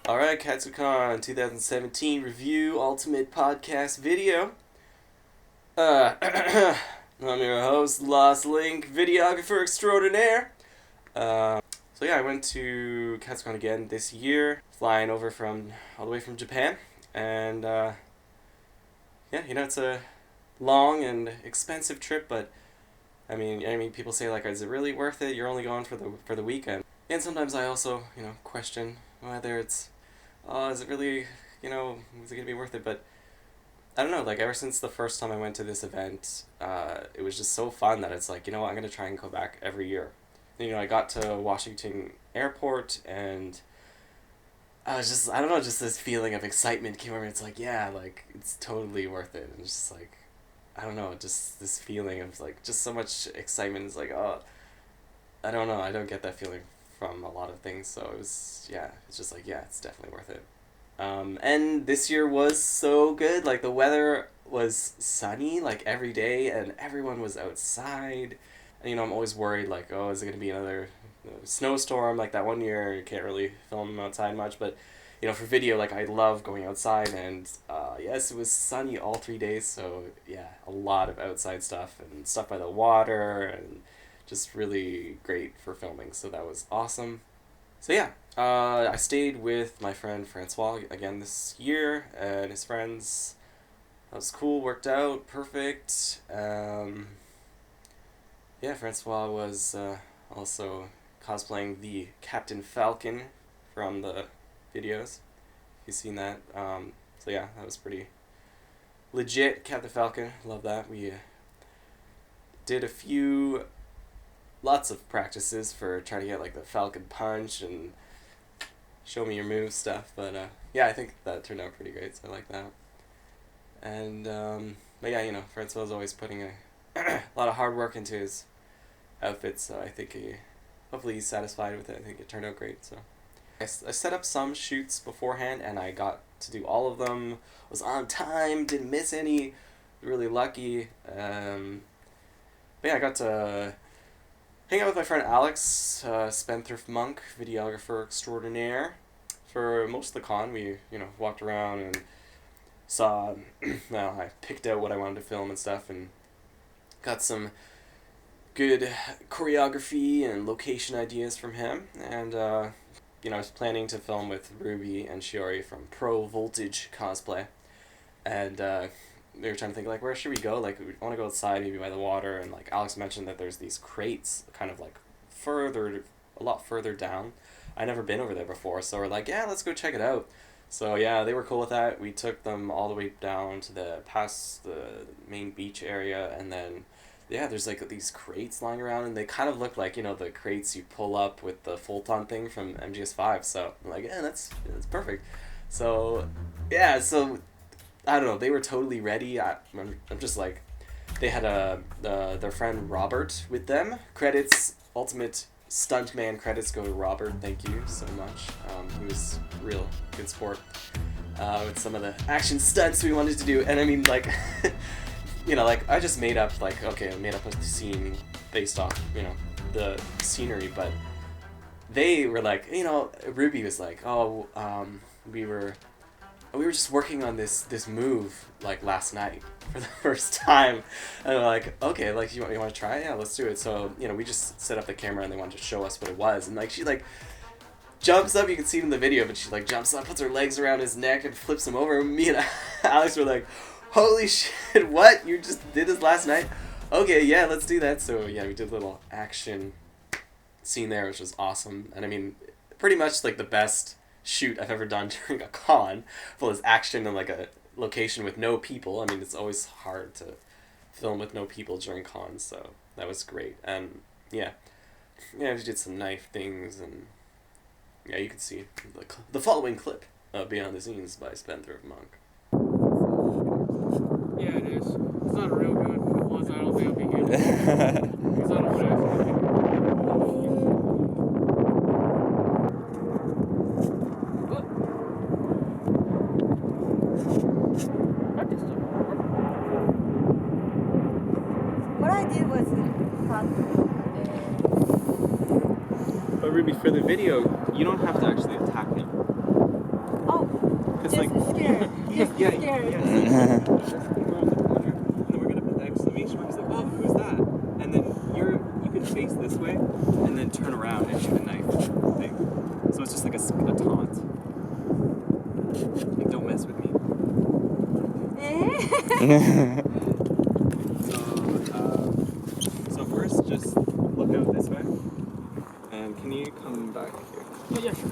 Alright, Katsucon 2017 review ultimate podcast video. I'm your host, Lost Link, videographer extraordinaire. So yeah, I went to Katsucon again this year, flying over all the way from Japan, and yeah, it's a long and expensive trip, but I mean, people say like, is it really worth it? You're only going for the weekend, and sometimes I also question whether it's is it really, is it gonna be worth it? But I don't know, like ever since the first time I went to this event, it was just so fun that it's like, I'm gonna try and go back every year. And, I got to Washington Airport, and I was just, I don't know, just this feeling of excitement came over me. It's like, yeah, like it's totally worth it. And just like, I don't know, just this feeling of like just so much excitement. It's like, oh, I don't know, I don't get that feeling from a lot of things, so it's just like, yeah, it's definitely worth it. And this year was so good. Like, the weather was sunny, like, every day, and everyone was outside. And, you know, I'm always worried, like, oh, is it going to be another snowstorm? Like, that one year, you can't really film outside much, but, you know, for video, like, I love going outside, and, yes, it was sunny all 3 days, so, yeah, a lot of outside stuff, and stuff by the water, and just really great for filming, so that was awesome. So yeah, I stayed with my friend Francois again this year, and his friends. That was cool, worked out, perfect. Yeah, Francois was also cosplaying the Captain Falcon from the videos, if you've seen that. So yeah, that was pretty legit, Captain Falcon, love that. We did lots of practices for trying to get like the Falcon Punch and show me your move stuff, but yeah, I think that turned out pretty great, so I like that. And but yeah, you know, Francois always putting a lot of hard work into his outfits, so I think hopefully he's satisfied with it. I think it turned out great. So I set up some shoots beforehand, and I got to do all of them. Was on time, didn't miss any. Really lucky. But yeah, I got to hang out with my friend Alex, SpendthriftMonk, videographer extraordinaire. For most of the con, we, you know, walked around and saw, well, I picked out what I wanted to film and stuff, and got some good choreography and location ideas from him. And, you know, I was planning to film with Ruby and Shiori from Pro Voltage Cosplay. And, we were trying to think, like, where should we go? Like, we want to go outside, maybe by the water, and, like, Alex mentioned that there's these crates kind of, like, a lot further down. I'd never been over there before, so we're like, yeah, let's go check it out. So, yeah, they were cool with that. We took them all the way down to past the main beach area, and then, yeah, there's, like, these crates lying around, and they kind of look like, you know, the crates you pull up with the Fulton thing from MGS5, so I'm like, yeah, that's perfect. So, yeah, so I don't know, they were totally ready. I'm just like, they had their friend Robert with them. Credits, ultimate stuntman credits go to Robert. Thank you so much. He was real good sport with some of the action stunts we wanted to do. And I mean, like, you know, like, I just made up, like, okay, I made up a scene based off, you know, the scenery, but they were like, you know, Ruby was like, oh, we were just working on this move, like, last night for the first time. And we're like, okay, like, you want to try it? Yeah, let's do it. So, you know, we just set up the camera, and they wanted to show us what it was. And, like, she, like, jumps up. You can see it in the video, but she, like, jumps up, puts her legs around his neck, and flips him over. And me and Alex were like, holy shit, what? You just did this last night? Okay, yeah, let's do that. So, yeah, we did a little action scene there, which was awesome. And, I mean, pretty much, like, the best shoot I've ever done during a con, full of action in, like, a location with no people. I mean, it's always hard to film with no people during cons, so that was great. And yeah, we did some knife things, and yeah, you can see the following clip of Behind the Scenes by SpendthriftMonk. Yeah, it is. It's not real good. If it was, I don't think it'd be good. It's not what I was thinking. What I did was But Ruby, for the video, you don't have to actually attack him. oh, just like, scared. Just yeah, scared. yeah. Just go on the corner, and then we're gonna put the exclamation mark. He's like, oh, who's that? And then you can face this way, and then turn around and shoot a knife thing. So it's just like a taunt. Like, don't mess with me. So first, just look out this way. And can you come back here? Oh, yeah, sure.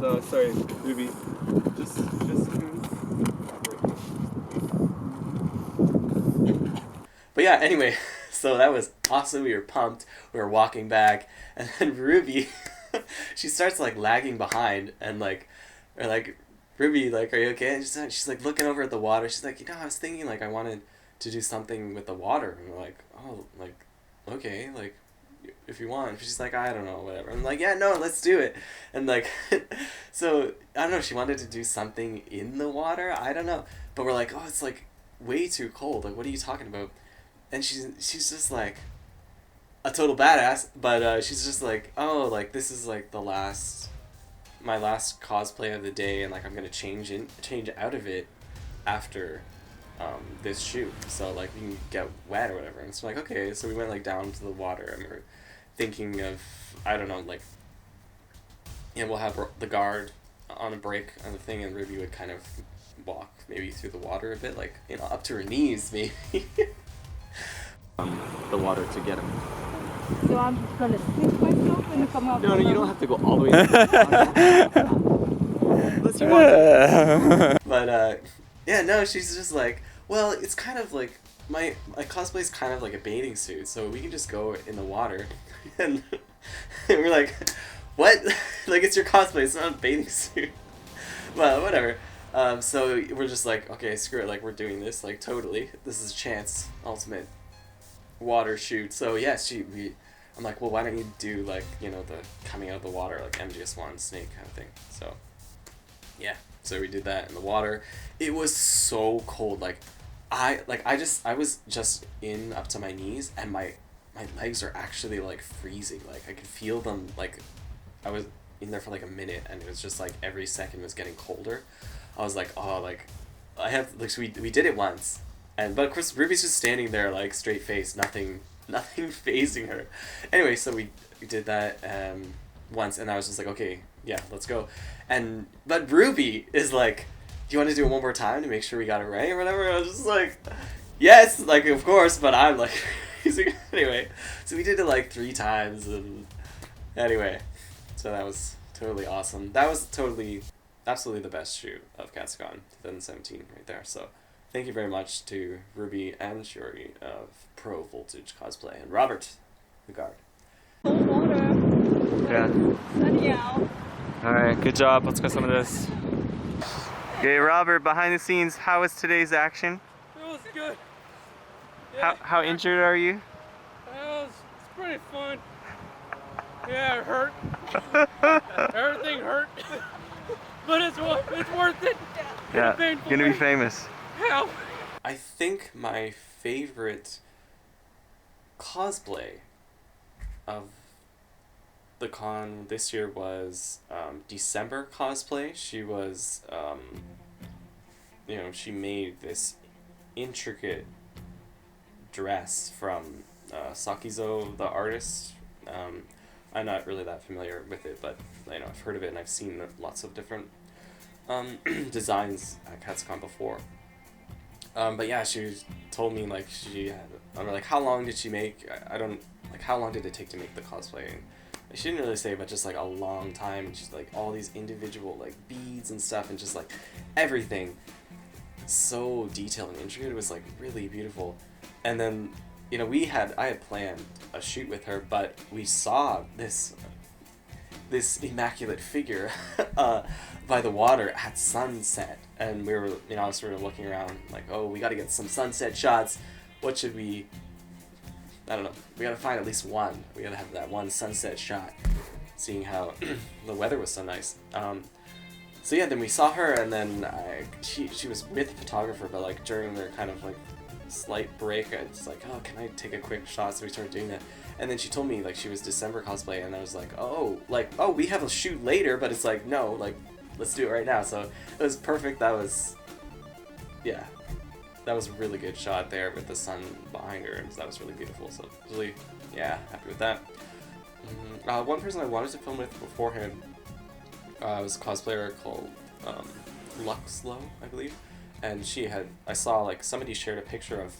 So, sorry, Ruby. Just But yeah, anyway, so that was awesome. We were pumped. We were walking back, and then Ruby, she starts, like, lagging behind, and, like, or, like, Ruby, like, are you okay? And she's like, looking over at the water. She's like, you know, I was thinking, like, I wanted to do something with the water. And we're like, oh, like, okay, like, if you want. She's like, I don't know, whatever. I'm like, yeah, no, let's do it. And like, so I don't know. She wanted to do something in the water. I don't know. But we're like, oh, it's like way too cold. Like, what are you talking about? And she's just like a total badass. But she's just like, oh, like this is like my last cosplay of the day, and like I'm gonna change out of it after this shoot, so like we can get wet or whatever. And so like, okay, so we went like down to the water, and we were thinking of, I don't know, like, we'll have the guard on a break on the thing, and Ruby would kind of walk maybe through the water a bit, like, up to her knees maybe. The water to get him. So I'm just gonna sink myself when you come up. No, you don't have to go all the way. Unless you want to. But yeah, no, she's just like, well, it's kind of like my cosplay is kind of like a bathing suit, so we can just go in the water. And we're like, what? Like, it's your cosplay, it's not a bathing suit. Well, whatever. So we're just like, okay, screw it, like, we're doing this, like, totally. This is a chance, ultimate water shoot. So yeah, I'm like, well, why don't you do, like, the coming out of the water, like MGS1 snake kind of thing. So yeah, so we did that in the water. It was so cold. Like, I was just in up to my knees, and my legs are actually like freezing. Like, I could feel them. Like, I was in there for like a minute, and it was just like every second was getting colder. I was like, oh, like, I have, like, so we did it once, but of course Ruby's just standing there like straight face, nothing phasing her. Anyway, so we did that once, and I was just like, okay, yeah, let's go. But Ruby is like, do you want to do it one more time to make sure we got it right or whatever? I was just like, yes, like, of course, but I'm like freezing. Anyway, so we did it like 3 times, and anyway, so that was totally awesome. That was absolutely the best shoot of Katsucon 2017 right there. So thank you very much to Ruby and Shiori of Pro Voltage Cosplay, and Robert, the guard. Cold water. Yeah. Sunny out. Alright, good job. Let's get some of this. Okay, Robert, behind the scenes, how was today's action? It was good. Yeah, How injured are you? it's pretty fun. Yeah, it hurt. Everything hurt. But it's worth it. Yeah, Painful gonna be way. famous. Hell. I think my favorite cosplay of the con this year was December cosplay. She was, she made this intricate dress from Sakizo, the artist. I'm not really that familiar with it, but I've heard of it, and I've seen lots of different designs at Katsucon before. But yeah, she told me, like, I'm like, how long did she make? How long did it take to make the cosplay? And she didn't really say, but just like a long time. And she's like, all these individual like beads and stuff, and just like everything so detailed and intricate. It was like really beautiful. And then I had planned a shoot with her, but we saw this immaculate figure by the water at sunset, and we were sort of looking around like, oh, we got to get some sunset shots. What should we? I don't know. We got to find at least one. We got to have that one sunset shot, seeing how the weather was so nice. So yeah, then we saw her, and then she was with a photographer, but like during their kind of like slight break, I was like, oh, can I take a quick shot? So we started doing that, and then she told me like she was December cosplay, and I was like, oh, we have a shoot later, but it's like, no, like, let's do it right now. So it was perfect. That was a really good shot there with the sun behind her, and that was really beautiful. So really, yeah, happy with that. One person I wanted to film with beforehand was a cosplayer called Luxlow, I believe. And I saw like somebody shared a picture of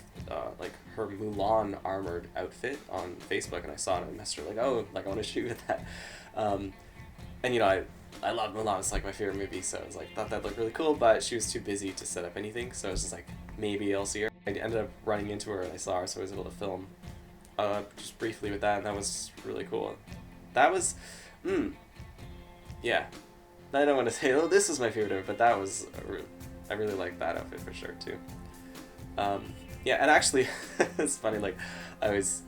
like her Mulan armored outfit on Facebook, and I saw it and I messaged her like, oh, like I want to shoot with that. And I love Mulan, it's like my favorite movie, so I was like, thought that looked really cool, but she was too busy to set up anything, so I was just like, maybe I'll see her. I ended up running into her and I saw her, so I was able to film just briefly with that, and that was really cool. That was, yeah. I don't want to say, oh, this was my favorite, but that was I really liked that outfit for sure too. Yeah, and actually, it's funny. Like, I was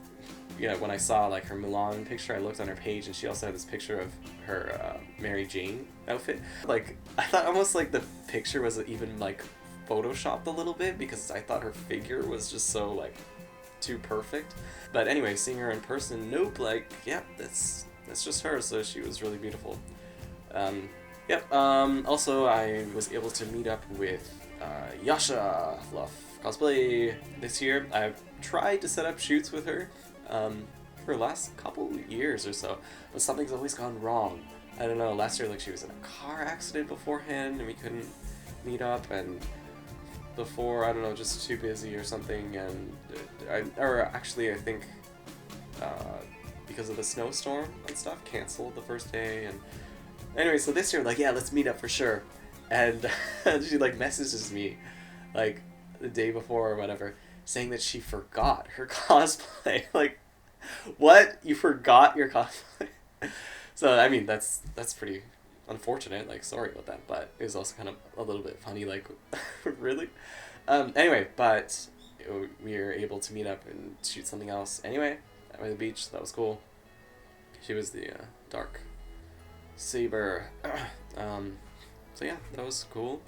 when I saw like her Mulan picture, I looked on her page and she also had this picture of her Mary Jane outfit. Like, I thought almost like the picture was even like photoshopped a little bit because I thought her figure was just so like too perfect. But anyway, seeing her in person, nope, like, yeah, that's just her, so she was really beautiful. Also, I was able to meet up with Yasha Fluff Cosplay this year. I've tried to set up shoots with her for the last couple years or so, but something's always gone wrong. I don't know, last year like she was in a car accident beforehand and we couldn't meet up, and before, I don't know, just too busy or something, and I think because of the snowstorm and stuff, canceled the first day. And anyway, so this year, like, yeah, let's meet up for sure. And she like messages me like the day before or whatever, saying that she forgot her cosplay. Like, what? You forgot your cosplay? So I mean, that's pretty unfortunate. Like, sorry about that, but it was also kind of a little bit funny. Like, really? Anyway, but we were able to meet up and shoot something else. Anyway, by the beach, that was cool. She was the dark saber. So yeah, that was cool.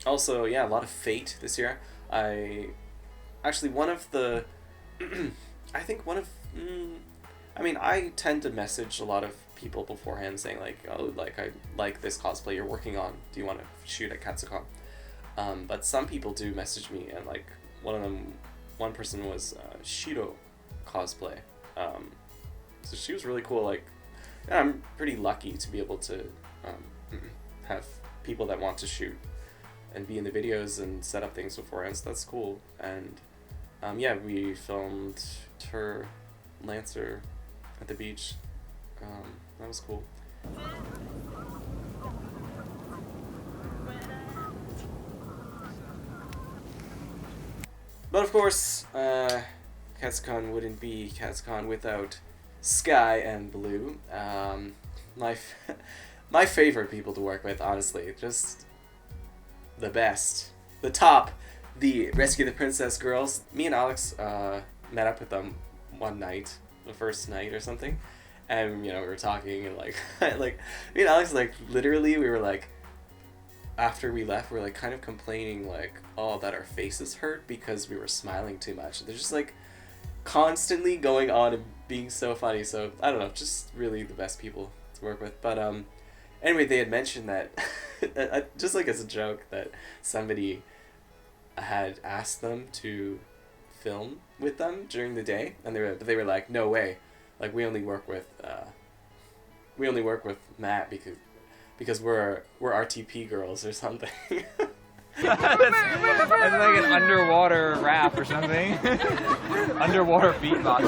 Also, yeah, a lot of Fate this year. I tend to message a lot of people beforehand saying like, oh, like, I like this cosplay you're working on. Do you want to shoot at Katsucon? But some people do message me, and like one person was Shido cosplay. So she was really cool. Like, yeah, I'm pretty lucky to be able to have people that want to shoot and be in the videos and set up things beforehand. So that's cool. And yeah, we filmed her Lancer at the beach. That was cool. But of course, Katsucon wouldn't be Katsucon without Sky and Blue. My favorite people to work with, honestly. Just the best. The top. The Rescue the Princess girls. Me and Alex met up with them one night, the first night or something. And, we were talking and like, me and Alex, like, literally, we were like, after we left, we were like kind of complaining like, oh, that our faces hurt because we were smiling too much. They're just like constantly going on and being so funny. So I don't know, just really the best people to work with. But anyway, they had mentioned that just like as a joke that somebody had asked them to film with them during the day, and they were like, no way, like we only work with Matt because we're RTP girls or something. It's like an underwater rap or something. Underwater beatbox.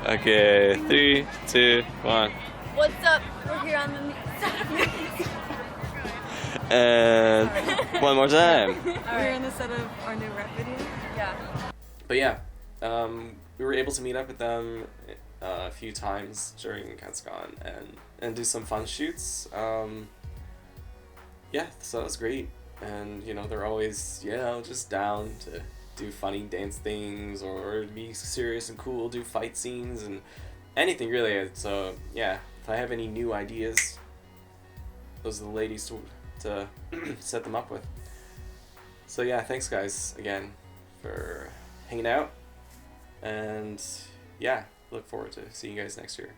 Okay, 3, 2, 1. What's up? We're here on the And one more time. We're in the set of our new rap video. Yeah. But yeah, we were able to meet up with them a few times during Katsucon and do some fun shoots. Yeah, so that was great. And they're always just down to do funny dance things or be serious and cool, do fight scenes and anything really. So yeah, if I have any new ideas, those are the ladies to set them up with. So yeah, thanks guys again for hanging out, and yeah, look forward to seeing you guys next year.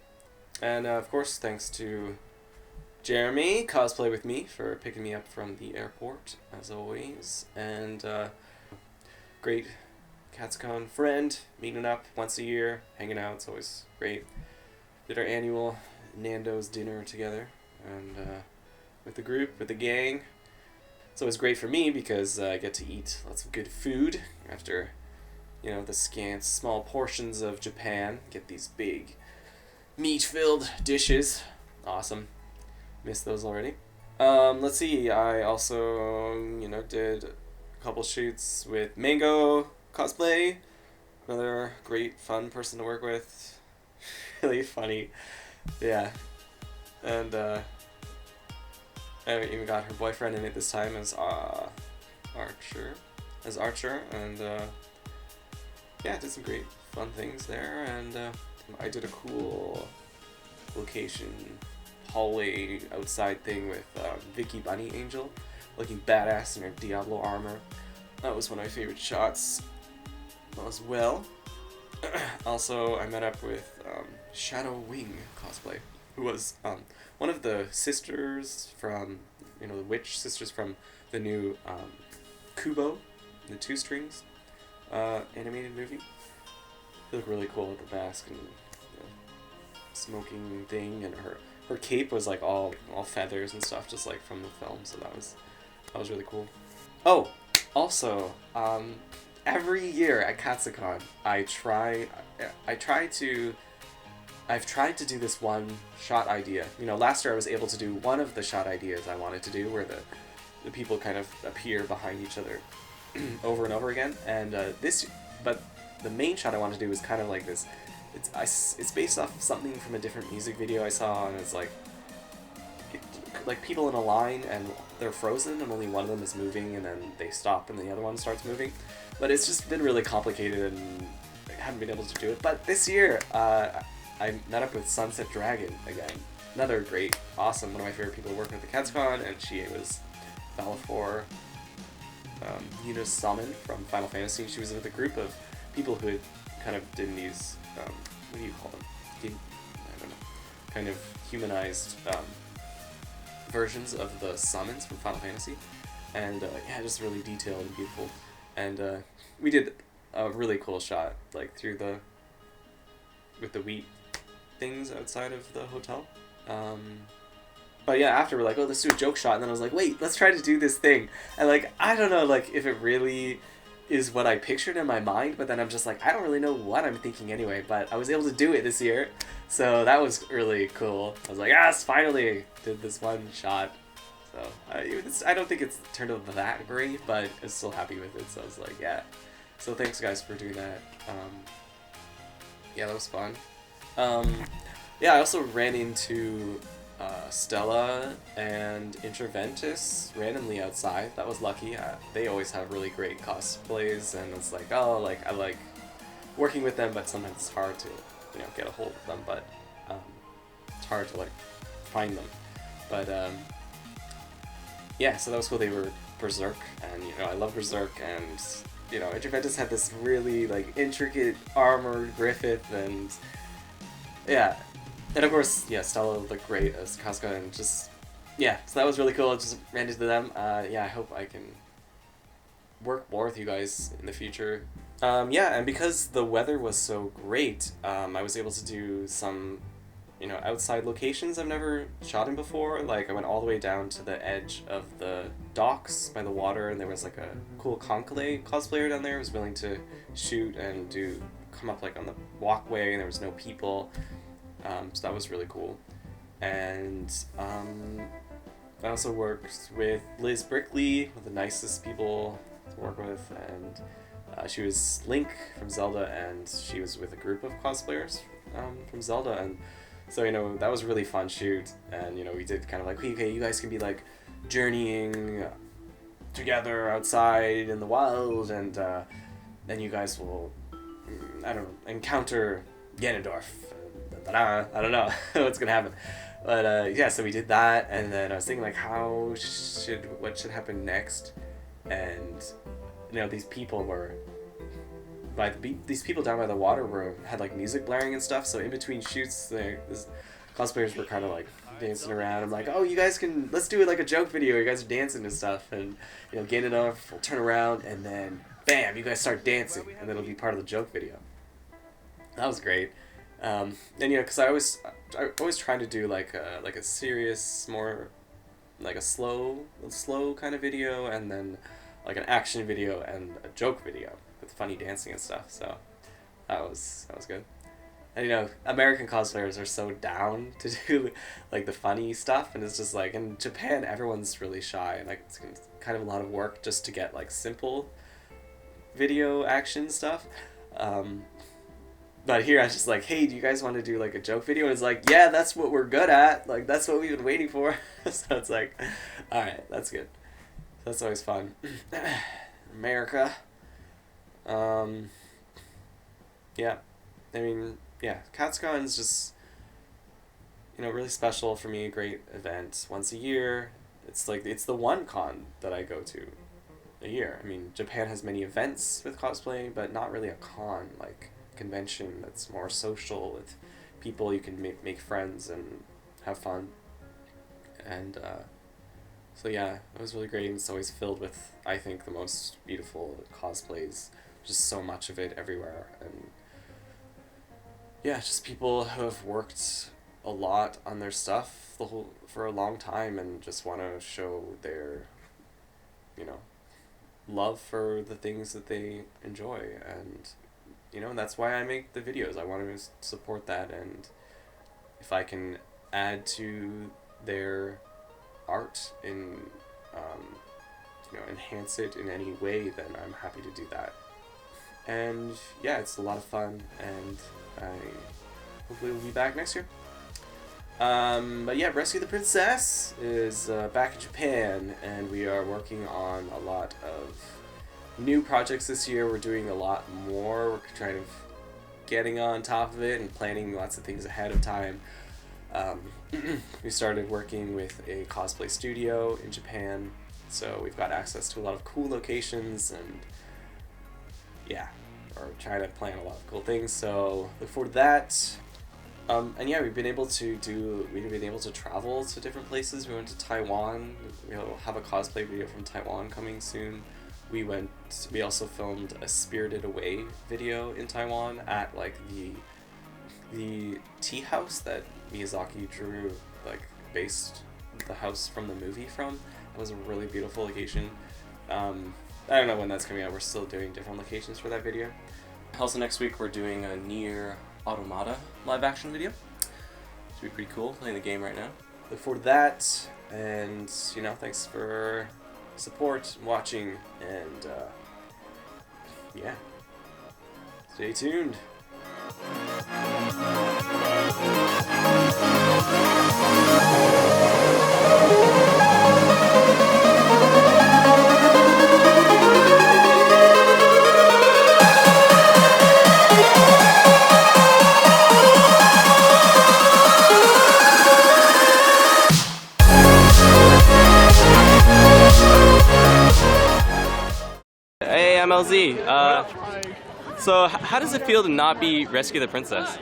And of course, thanks to Jeremy, Cosplay With Me, for picking me up from the airport, as always. And great Katsucon friend, meeting up once a year, hanging out, it's always great. Did our annual Nando's dinner together, and with the group, with the gang. It's always great for me because I get to eat lots of good food after the scant small portions of Japan. Get these big meat-filled dishes. Awesome. Missed those already. Let's see, I also, did a couple shoots with Mango Cosplay. Another great, fun person to work with. Really funny. Yeah. And, I even got her boyfriend in it this time as Archer. as Archer, and yeah, did some great fun things there, and I did a cool location hallway outside thing with Vicky Bunny Angel, looking badass in her Diablo armor. That was one of my favorite shots as well. Also, I met up with Shadow Wing cosplay, who was one of the sisters from, the witch sisters from the new Kubo, the 2 strings animated movie. They look really cool with the mask and smoking thing, and her cape was like all feathers and stuff, just like from the film. So that was really cool. Oh, also, every year at Katsucon, I've tried to do this one shot idea. Last year I was able to do one of the shot ideas I wanted to do, where the people kind of appear behind each other over and over again. And but the main shot I wanted to do was kind of like this. It's based off something from a different music video I saw, and it's like people in a line and they're frozen and only one of them is moving, and then they stop and the other one starts moving. But it's just been really complicated and I haven't been able to do it. But this year, I met up with Sunset Dragon again. Another great, awesome, one of my favorite people working at the Katsucon, and she was Valifor, Yuna's summon from Final Fantasy. She was with a group of people who had kind of did these, what do you call them? I don't know. Kind of humanized versions of the summons from Final Fantasy. And yeah, just really detailed and beautiful. And we did a really cool shot, like with the wheat things outside of the hotel. But yeah, after we're like, oh, let's do a joke shot, and then I was like, wait, let's try to do this thing. And like, I don't know, like, if it really is what I pictured in my mind, but then I'm just like, I don't really know what I'm thinking anyway, but I was able to do it this year, so that was really cool. I was like, yes, finally did this one shot. So I don't think it's turned out that great, but I'm still happy with it, so I was like, yeah. So thanks guys for doing that. Yeah, that was fun. Yeah, I also ran into Stella and Intraventus randomly outside. That was lucky. They always have really great cosplays, and it's like, oh, like I like working with them, but sometimes it's hard to, get a hold of them. But it's hard to like find them. But yeah, so that was cool. They were Berserk, and I love Berserk, and Intraventus had this really like intricate armor, Griffith, and yeah. And of course, yeah, Stella looked great as Casca, and just, yeah, so that was really cool. I just ran into them. Yeah, I hope I can work more with you guys in the future. Yeah, and because the weather was so great, I was able to do some, outside locations I've never shot in before. Like, I went all the way down to the edge of the docks by the water, and there was like a cool Conclave cosplayer down there who was willing to shoot and come up like on the walkway, and there was no people. So that was really cool. And I also worked with Liz Brickley, one of the nicest people to work with, and she was Link from Zelda, and she was with a group of cosplayers from Zelda, and so that was a really fun shoot. And we did kind of like, okay, you guys can be like journeying together outside in the wild, and then you guys will, I don't know, encounter Ganondorf. I don't know what's gonna happen, but yeah, so we did that, and then I was thinking like, what should happen next, and these people down by the water had like music blaring and stuff. So in between shoots, these cosplayers were kind of like dancing around. I'm like, oh, you guys let's do it like a joke video. You guys are dancing and stuff, and Ganondorf will turn around, and then bam, you guys start dancing, and then it'll be part of the joke video. That was great. And because I always try to do like a serious, more like a slow kind of video, and then like an action video and a joke video with funny dancing and stuff. So that was good. And American cosplayers are so down to do like the funny stuff, and it's just like in Japan everyone's really shy, and like it's kind of a lot of work just to get like simple video action stuff. But here I was just like, hey, do you guys want to do like a joke video? And it's like, yeah, that's what we're good at. Like, that's what we've been waiting for. So it's like, all right, that's good. That's always fun. America. Yeah, I mean, yeah, Katsucon is just, you know, really special for me. A great event once a year. It's like, it's the one con that I go to a year. I mean, Japan has many events with cosplay, but not really a con, like convention that's more social with people you can make friends and have fun. And so yeah, it was really great. It's always filled with, I think, the most beautiful cosplays. Just so much of it everywhere. And yeah, just people who have worked a lot on their stuff for a long time and just want to show their, you know, love for the things that they enjoy. And, you know, that's why I make the videos. I want to support that, and if I can add to their art and, you know, enhance it in any way, then I'm happy to do that. And yeah, it's a lot of fun, and I hopefully will be back next year. But yeah, Rescue the Princess is back in Japan, and we are working on a lot of new projects this year. We're doing a lot more. We're trying to getting on top of it and planning lots of things ahead of time. We started working with a cosplay studio in Japan, so we've got access to a lot of cool locations, and yeah, we're trying to plan a lot of cool things, so look forward to that. And yeah, we've been able to travel to different places. We went to Taiwan. We'll have a cosplay video from Taiwan coming soon. We also filmed a Spirited Away video in Taiwan at like the tea house that Miyazaki drew, like based the house from the movie from. It was a really beautiful location. I don't know when that's coming out. We're still doing different locations for that video. Also next week we're doing a Nier Automata live action video. Should be pretty cool, playing the game right now. Look forward to that, and you know, thanks for support and watching, and yeah, stay tuned. Hey, MLZ. So how does it feel to not be Rescue the Princess?